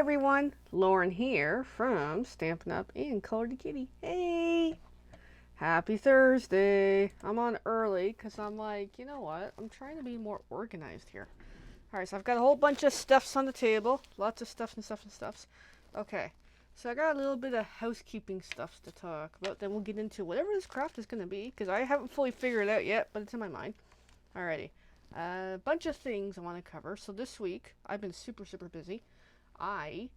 everyone, Lauren here from Stampin' Up and Color the Kitty. Hey! Happy Thursday! I'm on early because I'm like, you know what? I'm trying to be more organized here. Alright, so I've got a whole bunch of stuffs on the table. Lots of stuff and stuff and stuffs. Okay, so I got a little bit of housekeeping stuffs to talk about. Then we'll get into whatever this craft is going to be because I haven't fully figured it out yet, but it's in my mind. Alrighty. A bunch of things I want to cover. So this week, I've been super busy. I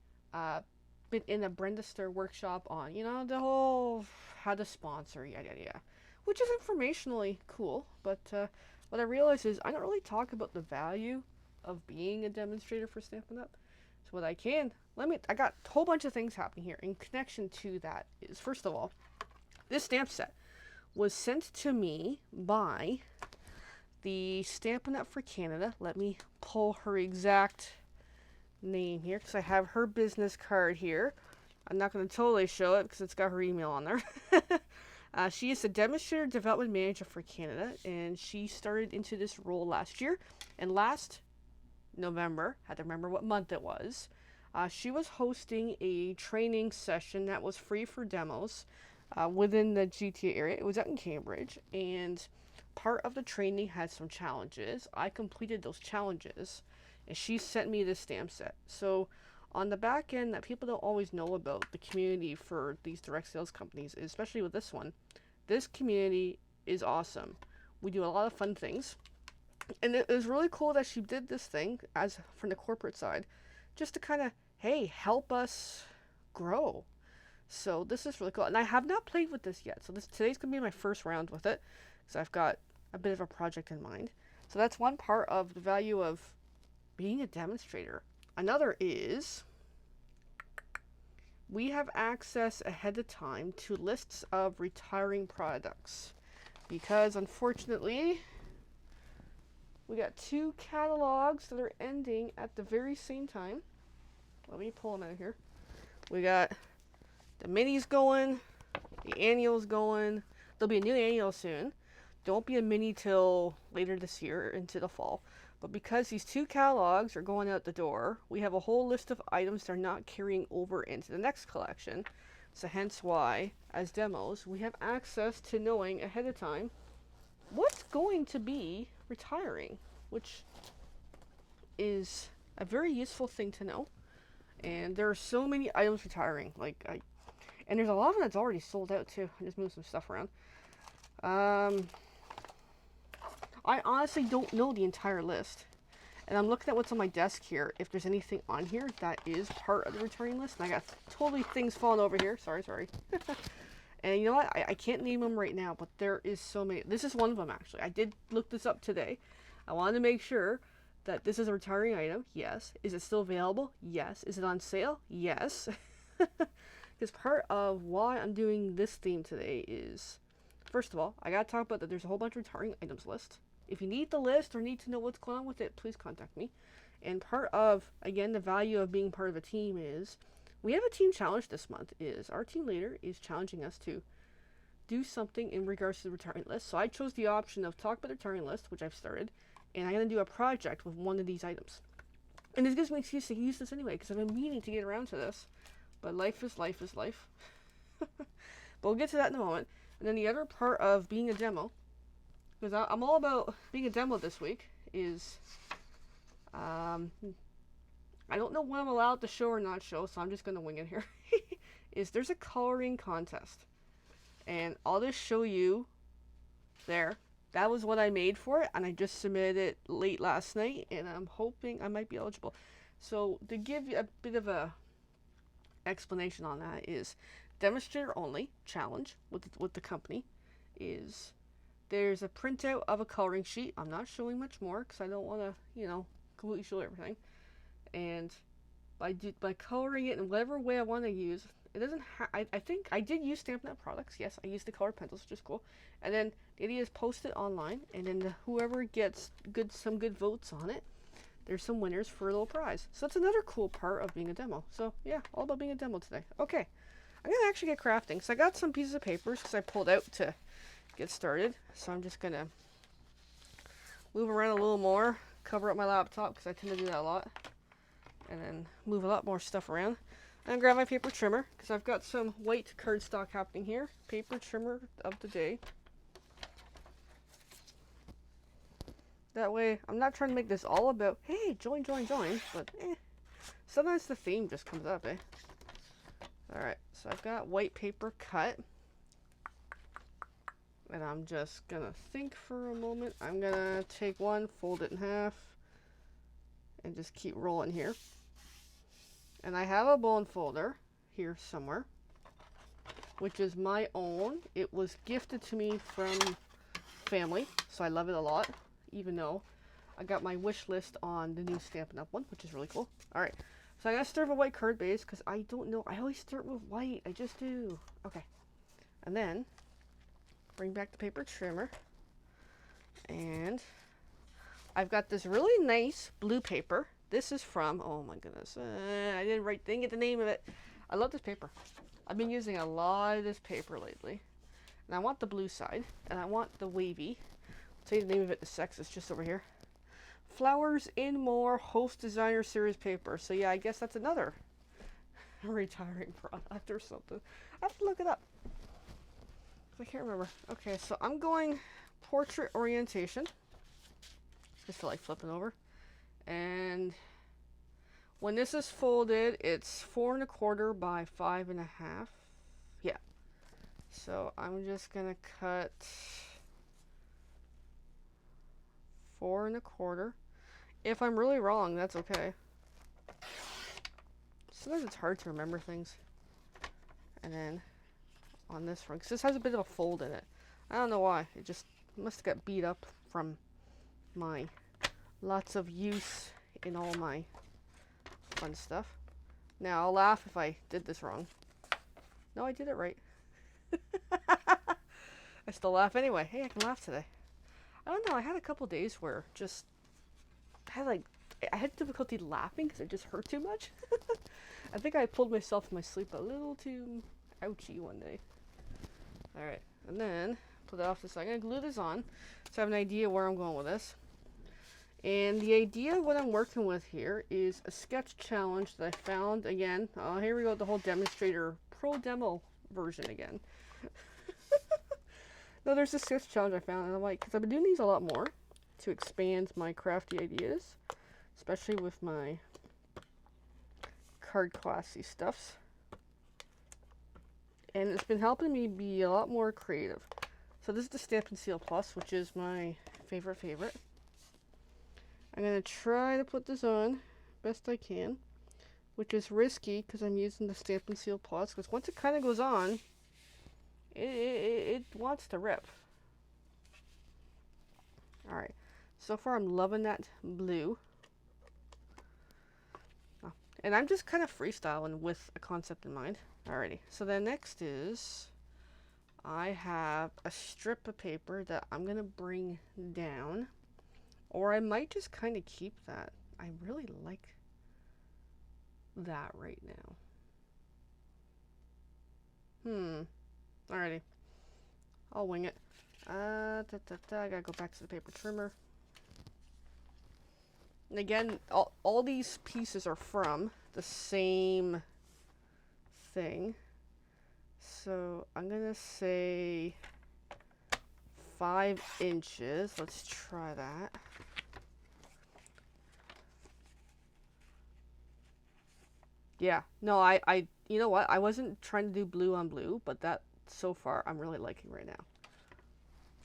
been in a Brenda Stir workshop on, the whole how to sponsor, yada yada yada, which is informationally cool. But what I realized is I don't really talk about the value of being a demonstrator for Stampin' Up. So what I can, I got a whole bunch of things happening here. In connection to that is, first of all, this stamp set was sent to me by the Stampin' Up for Canada. Let me pull her exact name here because I have her business card here. I'm not going to totally show it because it's got her email on there. She is the Demonstrator Development Manager for Canada, and she started into this role last year. And last November, I had to remember what month it was, she was hosting a training session that was free for demos within the GTA area. It was out in Cambridge, and part of the training had some challenges. I completed those challenges, and she sent me this stamp set. So on the back end that people don't always know about the community for these direct sales companies, especially with this one, this community is awesome. We do a lot of fun things. And it was really cool that she did this thing as from the corporate side, just to kind of, hey, help us grow. So this is really cool. And I have not played with this yet. So today's going to be my first round with it, because I've got a bit of a project in mind. So that's one part of the value of being a demonstrator. Another is we have access ahead of time to lists of retiring products, because unfortunately we got 2 catalogs that are ending at the very same time. Let me pull them out of here. We got the minis going, the annuals going. There'll be a new annual soon. Don't be a mini till later this year into the fall. But because these 2 catalogs are going out the door, we have a whole list of items that are not carrying over into the next collection. So hence why, as demos, we have access to knowing ahead of time what's going to be retiring, which is a very useful thing to know. And there are so many items retiring. And there's a lot of them that's already sold out too. I just moved some stuff around. I honestly don't know the entire list. And I'm looking at what's on my desk here. If there's anything on here that is part of the returning list. And I got totally things falling over here. Sorry. And you know what? I can't name them right now, but there is so many. This is one of them, actually. I did look this up today. I wanted to make sure that this is a retiring item. Yes. Is it still available? Yes. Is it on sale? Yes. Because part of why I'm doing this theme today is, first of all, I got to talk about that there's a whole bunch of retiring items list. If you need the list or need to know what's going on with it, please contact me. And part of, again, the value of being part of a team is, we have a team challenge this month. Is our team leader is challenging us to do something in regards to the retiring list. So I chose the option of talk about the retiring list, which I've started, and I'm going to do a project with one of these items. And this gives me an excuse to use this anyway, because I've been meaning to get around to this. But life is life. But we'll get to that in a moment. And then the other part of being a demo, because I'm all about being a demo this week, is I don't know what I'm allowed to show or not show, so I'm just going to wing it here. Is there's a coloring contest. And I'll just show you there. That was what I made for it, and I just submitted it late last night, and I'm hoping I might be eligible. So to give you a bit of a explanation on that is demonstrator only challenge with the company is there's a printout of a coloring sheet. I'm not showing much more because I don't want to, completely show everything. And by coloring it in whatever way I want to use, it doesn't I think I did use Stampin' Up products. Yes, I used the colored pencils, which is cool. And then the idea is post it online, and then whoever gets some good votes on it, there's some winners for a little prize. So that's another cool part of being a demo. So yeah, all about being a demo today. Okay, I'm gonna actually get crafting. So I got some pieces of papers because I pulled out to get started. So I'm just gonna move around a little more, cover up my laptop because I tend to do that a lot. and then move a lot more stuff around. I'm gonna grab my paper trimmer because I've got some white cardstock happening here. Paper trimmer of the day. That way, I'm not trying to make this all about, hey, join, but sometimes the theme just comes up, eh? Alright, so I've got white paper cut. And I'm just gonna think for a moment. I'm gonna take one, fold it in half, and just keep rolling here. And I have a bone folder here somewhere, which is my own. It was gifted to me from family, so I love it a lot, even though I got my wish list on the new Stampin' Up one, which is really cool. Alright, so I'm gonna start with a white card base, because I don't know, I always start with white, I just do. Okay, and then bring back the paper trimmer, and I've got this really nice blue paper. This is from, oh my goodness, I didn't get the name of it. I love this paper. I've been using a lot of this paper lately, and I want the blue side, and I want the wavy. I'll tell you the name of it, the sex is just over here. Flowers in More Host Designer Series paper. So yeah, I guess that's another retiring product or something. I have to look it up. I can't remember. Okay, so I'm going portrait orientation. Just feel like flipping over. And when this is folded, it's 4 1/4 by 5 1/2. Yeah. So I'm just gonna cut 4 1/4. If I'm really wrong, that's okay. Sometimes it's hard to remember things. And then on this one, because this has a bit of a fold in it. I don't know why. It just must have got beat up from my lots of use in all my fun stuff. Now, I'll laugh if I did this wrong. No, I did it right. I still laugh anyway. Hey, I can laugh today. I don't know. I had a couple days where just I had difficulty laughing because it just hurt too much. I think I pulled myself in my sleep a little too ouchy one day. Alright, and then put that off to the side. I'm going to glue this on so I have an idea where I'm going with this. And the idea of what I'm working with here is a sketch challenge that I found again. Here we go, the whole demonstrator pro demo version again. No, there's a sketch challenge I found, and I'm like, because I've been doing these a lot more to expand my crafty ideas, especially with my card classy stuffs. And it's been helping me be a lot more creative. So this is the Stampin' Seal Plus, which is my favorite. I'm going to try to put this on best I can, which is risky because I'm using the Stampin' Seal Plus, because once it kind of goes on, it wants to rip. Alright, so far I'm loving that blue. Oh, and I'm just kind of freestyling with a concept in mind. Alrighty, so then next is I have a strip of paper that I'm going to bring down. Or I might just kind of keep that. I really like that right now. Alrighty. I'll wing it. I gotta go back to the paper trimmer. And again, all these pieces are from the same thing. So I'm gonna say 5 inches. Let's try that. Yeah, no, I you know what? I wasn't trying to do blue on blue, but that so far I'm really liking right now.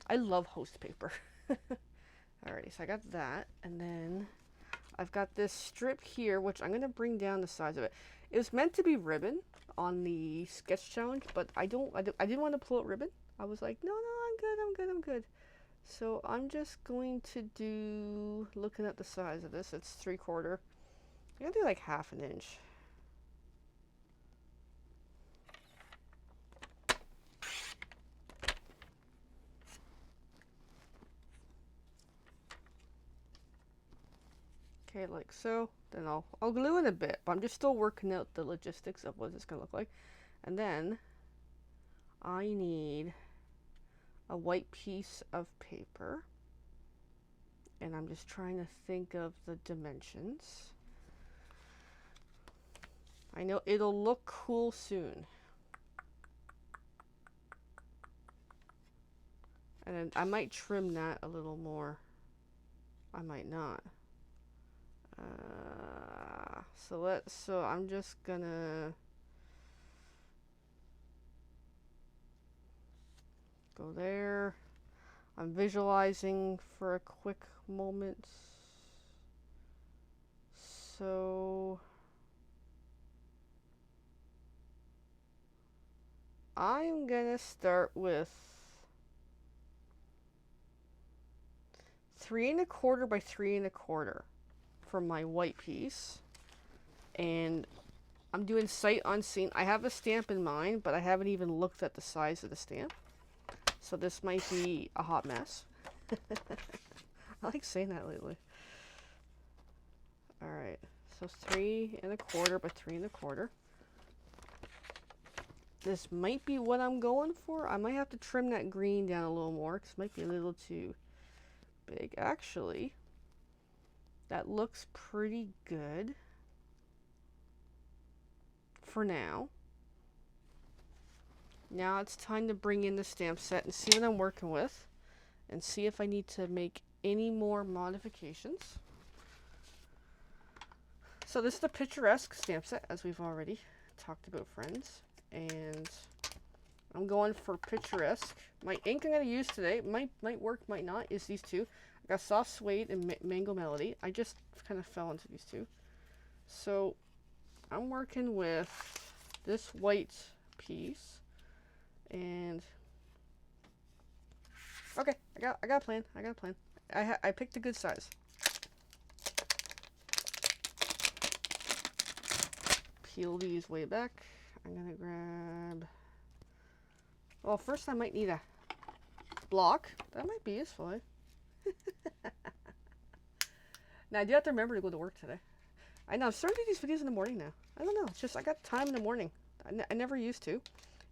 I love host paper. Alrighty, so I got that, and then I've got this strip here, which I'm gonna bring down the size of it. It was meant to be ribbon on the sketch challenge, but I didn't want to pull out ribbon. I was like, no, I'm good. So I'm just going to do, looking at the size of this, it's 3/4. I'm gonna do like 1/2 inch. Okay, like so. Then I'll glue it a bit, but I'm just still working out the logistics of what it's gonna look like. And then I need a white piece of paper, and I'm just trying to think of the dimensions. I know it'll look cool soon. And then I might trim that a little more. I might not. So I'm just gonna go there. I'm visualizing for a quick moment. So I'm gonna start with 3 1/4 by 3 1/4 for my white piece. And I'm doing sight unseen. I have a stamp in mind, but I haven't even looked at the size of the stamp. So this might be a hot mess. I like saying that lately. Alright, so 3 1/4 by 3 1/4. This might be what I'm going for. I might have to trim that green down a little more because it might be a little too big. Actually, that looks pretty good for now. Now it's time to bring in the stamp set and see what I'm working with and see if I need to make any more modifications. So this is the Picturesque stamp set, as we've already talked about, friends. And I'm going for Picturesque. My ink I'm going to use today, might work, might not, is these two. I got Soft Suede and Mango Melody. I just kind of fell into these two. So I'm working with this white piece. And okay, I got a plan. I picked a good size. Peel these way back. I'm gonna grab. Well, first I might need a block. That might be useful, eh? Now I do have to remember to go to work today. I know I'm starting to do these videos in the morning now. I don't know. It's just I got time in the morning. I never used to.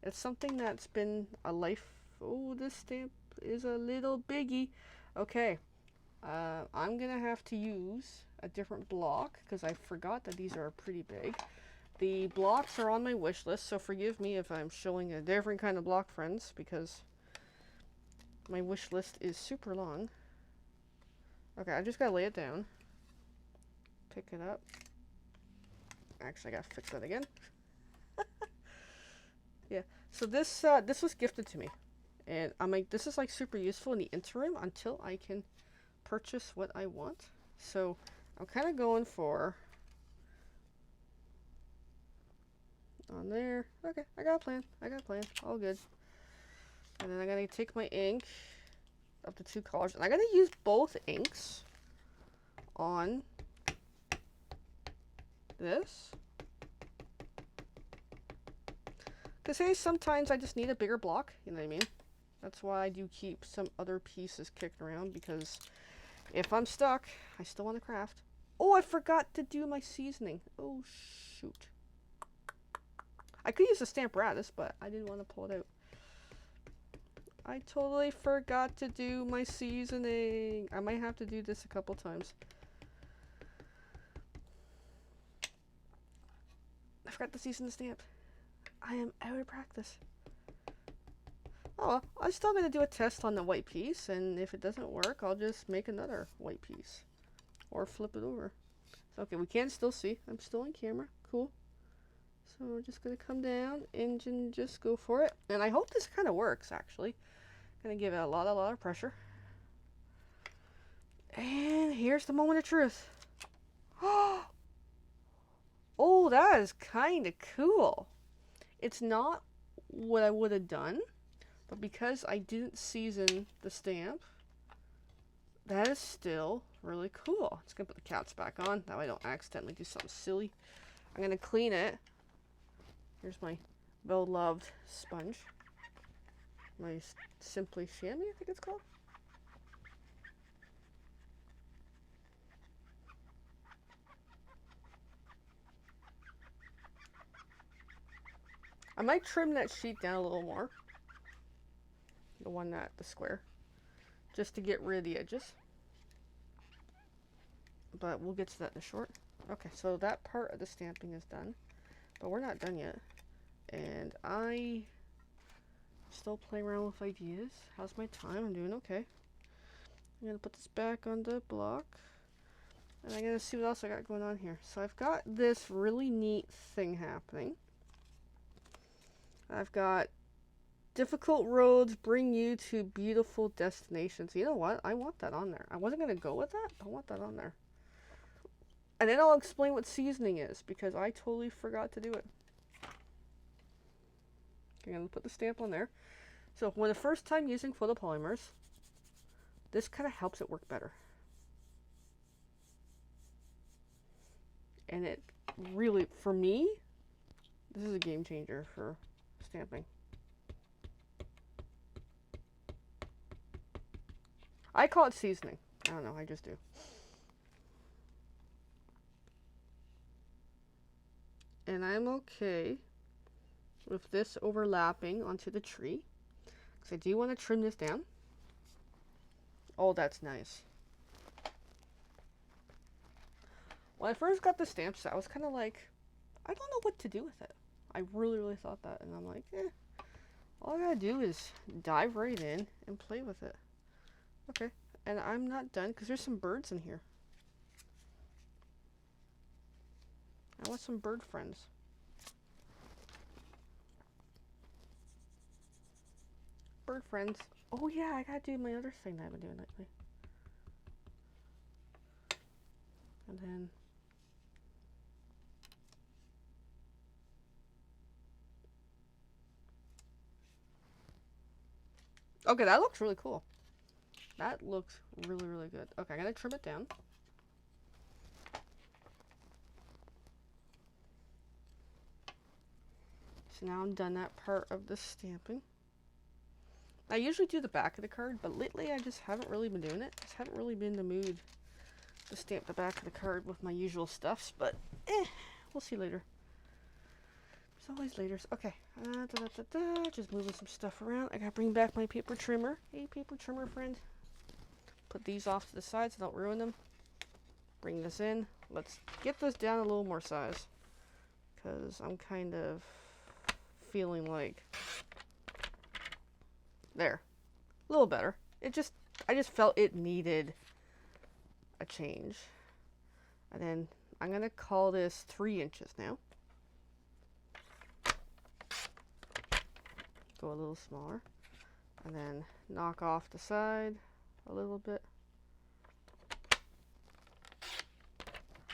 It's something that's been a life. Oh, this stamp is a little biggie. Okay. I'm going to have to use a different block because I forgot that these are pretty big. The blocks are on my wish list, so forgive me if I'm showing a different kind of block, friends, because my wish list is super long. Okay, I just got to lay it down. Pick it up. Actually, I got to fix that again. Yeah, so this was gifted to me, and I'm like, this is like super useful in the interim until I can purchase what I want. So I'm kind of going for on there. Okay, I got a plan. All good. And then I'm gonna take my ink of the two colors, and I'm gonna use both inks on this. Because hey, sometimes I just need a bigger block, you know what I mean? That's why I do keep some other pieces kicked around, because if I'm stuck, I still want to craft. Oh, I forgot to do my seasoning. Oh, shoot. I could use a Stamparatus, but I didn't want to pull it out. I totally forgot to do my seasoning. I might have to do this a couple times. I forgot to season the stamp. I am out of practice. Oh, well, I'm still going to do a test on the white piece, and if it doesn't work, I'll just make another white piece. Or flip it over. Okay, we can still see. I'm still on camera. Cool. So we're just going to come down and just go for it. And I hope this kind of works, actually. Going to give it a lot of pressure. And here's the moment of truth. Oh, that is kind of cool. It's not what I would have done, but because I didn't season the stamp, that is still really cool. Just gonna put the caps back on, that way I don't accidentally do something silly. I'm gonna clean it. Here's my well-loved sponge. My Simply Chamois, I think it's called. I might trim that sheet down a little more. The square. Just to get rid of the edges. But we'll get to that in a short. Okay, so that part of the stamping is done. But we're not done yet. And I still play around with ideas. How's my time? I'm doing okay. I'm gonna put this back on the block. And I'm gonna see what else I got going on here. So I've got this really neat thing happening. I've got difficult roads bring you to beautiful destinations. You know what? I want that on there. I wasn't gonna go with that, but I want that on there. And then I'll explain what seasoning is, because I totally forgot to do it. I'm going to put the stamp on there. So when the first time using photopolymers, this kind of helps it work better. And it really, for me, this is a game changer for stamping. I call it seasoning. I don't know, I just do. And I'm okay with this overlapping onto the tree, because I do want to trim this down. Oh, that's nice. When I first got the stamp set, I was kind of like, I don't know what to do with it. I really thought that, and I'm like, all I gotta do is dive right in and play with it. Okay, and I'm not done, because there's some birds in here. I want some bird friends. Bird friends. Oh yeah, I gotta do my other thing that I've been doing lately. And then okay, that looks really cool. That looks really good. Okay, I'm gonna trim it down. So now I'm done that part of the stamping. I usually do the back of the card, but lately I just haven't really been doing it. Just haven't really been in the mood to stamp the back of the card with my usual stuffs, but we'll see later. There's always laters. Okay, just moving some stuff around. I gotta bring back my paper trimmer. Hey, paper trimmer friend. Put these off to the side so don't ruin them. Bring this in. Let's get this down a little more size, because I'm kind of feeling like there, a little better. I just felt it needed a change. And then I'm gonna call this 3 inches now. Go a little smaller, and then knock off the side a little bit.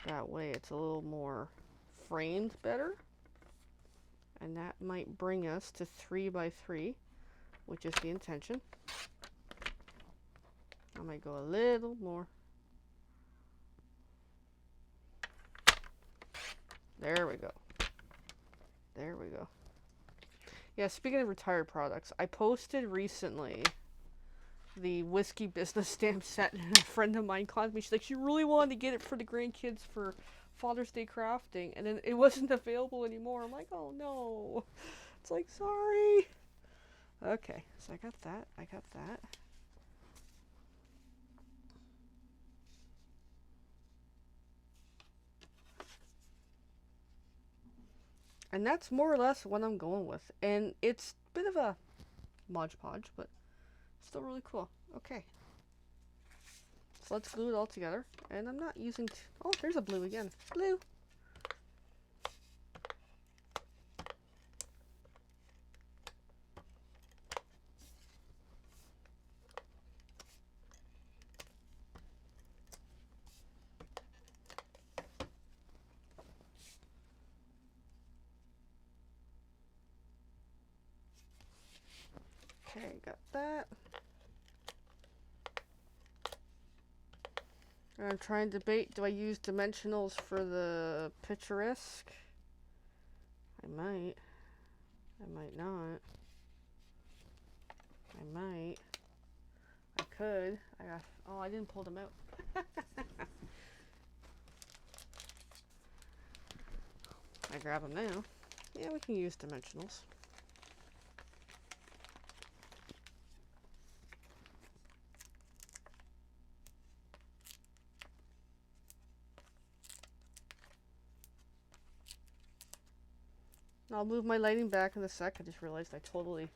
That way it's a little more framed better. And that might bring us to 3 by 3, which is the intention. I might go a little more. There we go. There we go. Yeah, speaking of retired products, I posted recently the whiskey business stamp set, and a friend of mine called me. She's like, she really wanted to get it for the grandkids for Father's Day crafting, and then it wasn't available anymore. I'm like, oh no. It's like, sorry. Okay, so I got that. I got that. And that's more or less what I'm going with. And it's a bit of a Mod Podge, but still really cool. Okay. So let's glue it all together. And I'm not using... oh, there's a blue again. Blue. Okay, got that. I'm trying to debate, do I use dimensionals for the Picturesque? I might. I might not. I might. I could. Oh, I didn't pull them out. I grab them now. Yeah, we can use dimensionals. I'll move my lighting back in a sec. I just realized I totally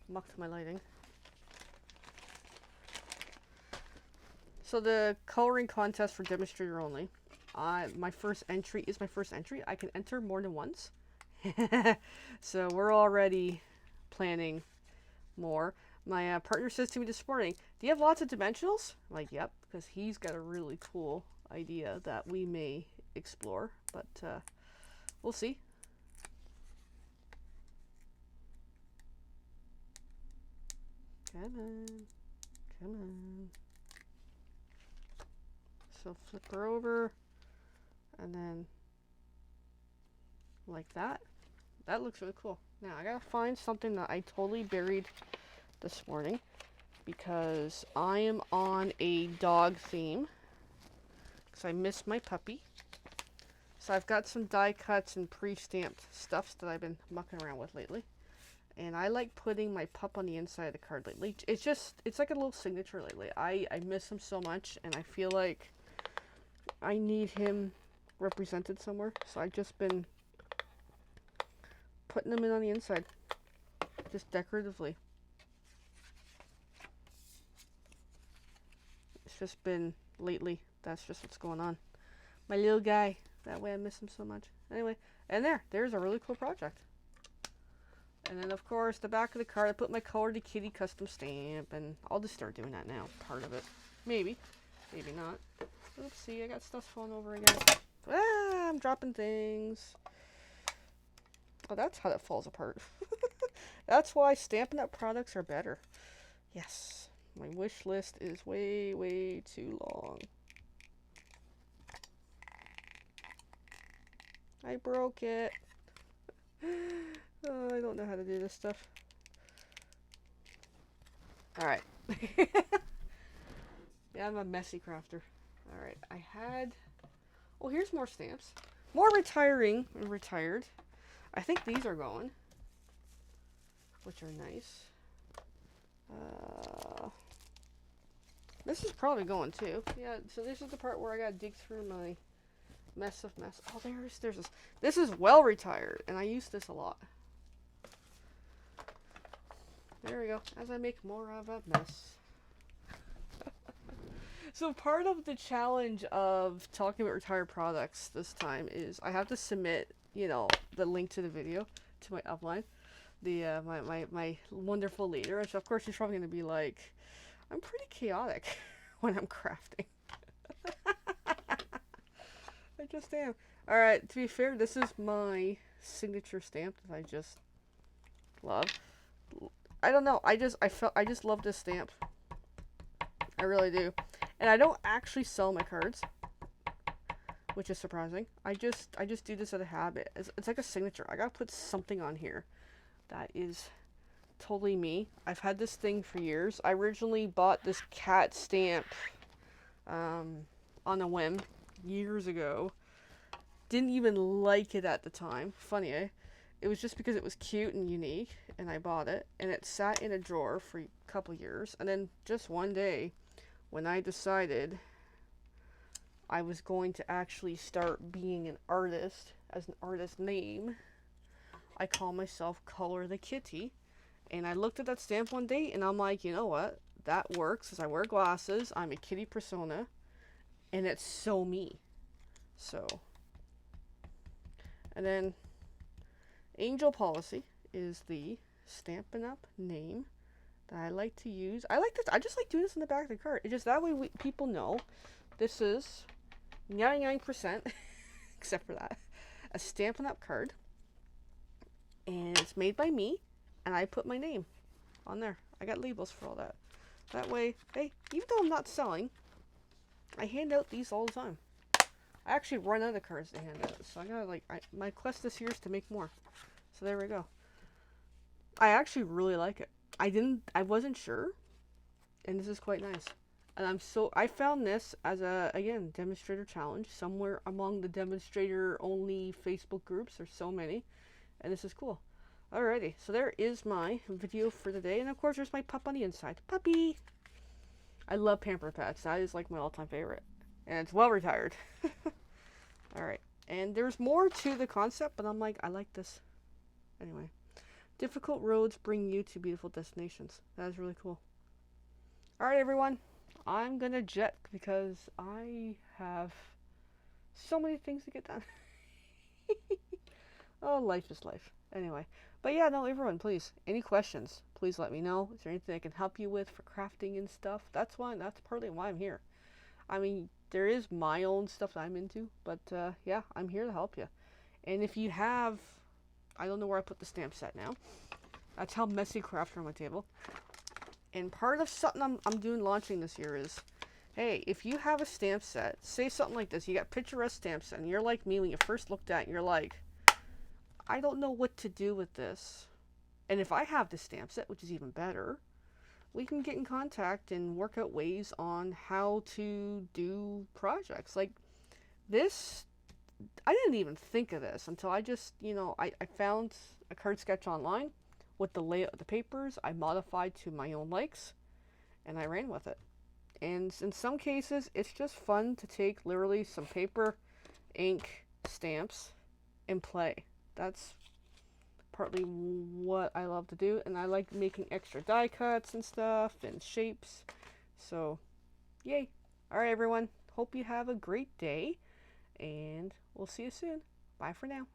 mucked my lighting. So the coloring contest for demonstrator only. My first entry is my first entry. I can enter more than once. So we're already planning more. My partner says to me this morning, do you have lots of dimensionals? I'm like, yep, because he's got a really cool idea that we may explore, but we'll see. Come on. Come on. So flip her over, and then like that. That looks really cool. Now I gotta find something that I totally buried this morning because I am on a dog theme because I miss my puppy. So I've got some die cuts and pre-stamped stuffs that I've been mucking around with lately. And I like putting my pup on the inside of the card lately. It's like a little signature lately. I miss him so much, and I feel like I need him represented somewhere. So I've just been putting them in on the inside, just decoratively. It's just been lately. That's just what's going on. My little guy. That way I miss him so much. Anyway, and there's a really cool project. And then of course the back of the card, I put my Color to Kitty custom stamp, and I'll just start doing that now. Part of it, maybe not. Oopsie, I got stuff falling over again. Ah, I'm dropping things. Oh, that's how that falls apart. That's why Stampin' Up products are better. Yes, my wish list is way too long. I broke it. Oh, I don't know how to do this stuff. Alright. Yeah, I'm a messy crafter. Alright, I had... Oh, here's more stamps. More retiring and retired. I think these are going, which are nice. This is probably going too. Yeah, so this is the part where I gotta dig through my mess of mess. Oh, there's this. This is well retired, and I use this a lot. There we go. As I make more of a mess. So part of the challenge of talking about retired products this time is I have to submit, you know, the link to the video to my upline, the my wonderful leader, and so of course she's probably going to be like, I'm pretty chaotic when I'm crafting. I just am. All right, to be fair, this is my signature stamp that I just love. I don't know. I just love this stamp. I really do. And I don't actually sell my cards, which is surprising. I just do this out of habit. It's like a signature. I gotta put something on here that is totally me. I've had this thing for years. I originally bought this cat stamp on a whim years ago. Didn't even like it at the time. Funny, eh? It was just because it was cute and unique, and I bought it. And it sat in a drawer for a couple years. And then just one day, when I decided I was going to actually start being an artist, as an artist name, I call myself Color the Kitty. And I looked at that stamp one day, and I'm like, you know what? That works, because I wear glasses, I'm a kitty persona, and it's so me. So, and then Angel Policy is the Stampin' Up name that I like to use. I like this. I just like doing this in the back of the card. It's just that way people know this is 99%, except for that, a Stampin' Up card. And it's made by me, and I put my name on there. I got labels for all that. That way, hey, even though I'm not selling, I hand out these all the time. I actually run out of cards to hand out, so I gotta my quest this year is to make more. So there we go. I actually really like it. I wasn't sure, and this is quite nice. And I found this as a, again, demonstrator challenge somewhere among the demonstrator only Facebook groups. There's so many, and this is cool. Alrighty, so there is my video for the day, and of course there's my pup on the inside. Puppy! I love Pamper Pets. That is like my all-time favorite. And it's well retired. Alright. And there's more to the concept, but I'm like, I like this. Anyway, difficult roads bring you to beautiful destinations. That is really cool. All right, everyone. I'm gonna jet because I have so many things to get done. Oh, life is life. Anyway, but yeah, no, everyone, please, any questions, please let me know. Is there anything I can help you with for crafting and stuff? That's why. That's partly why I'm here. I mean, there is my own stuff that I'm into, but yeah, I'm here to help you. And if you have, I don't know where I put the stamp set now. That's how messy crafts are on my table. And part of something I'm doing launching this year is, hey, if you have a stamp set, say something like this, you got Picturesque stamp set, and you're like me when you first looked at it, and you're like, I don't know what to do with this. And if I have the stamp set, which is even better, we can get in contact and work out ways on how to do projects. Like this, I didn't even think of this until I just, I found a card sketch online with the layout of the papers. I modified to my own likes and I ran with it. And in some cases, it's just fun to take literally some paper, ink, stamps, and play. That's partly what I love to do, and I like making extra die cuts and stuff and shapes. So, yay. All right, everyone. Hope you have a great day, and we'll see you soon. Bye for now.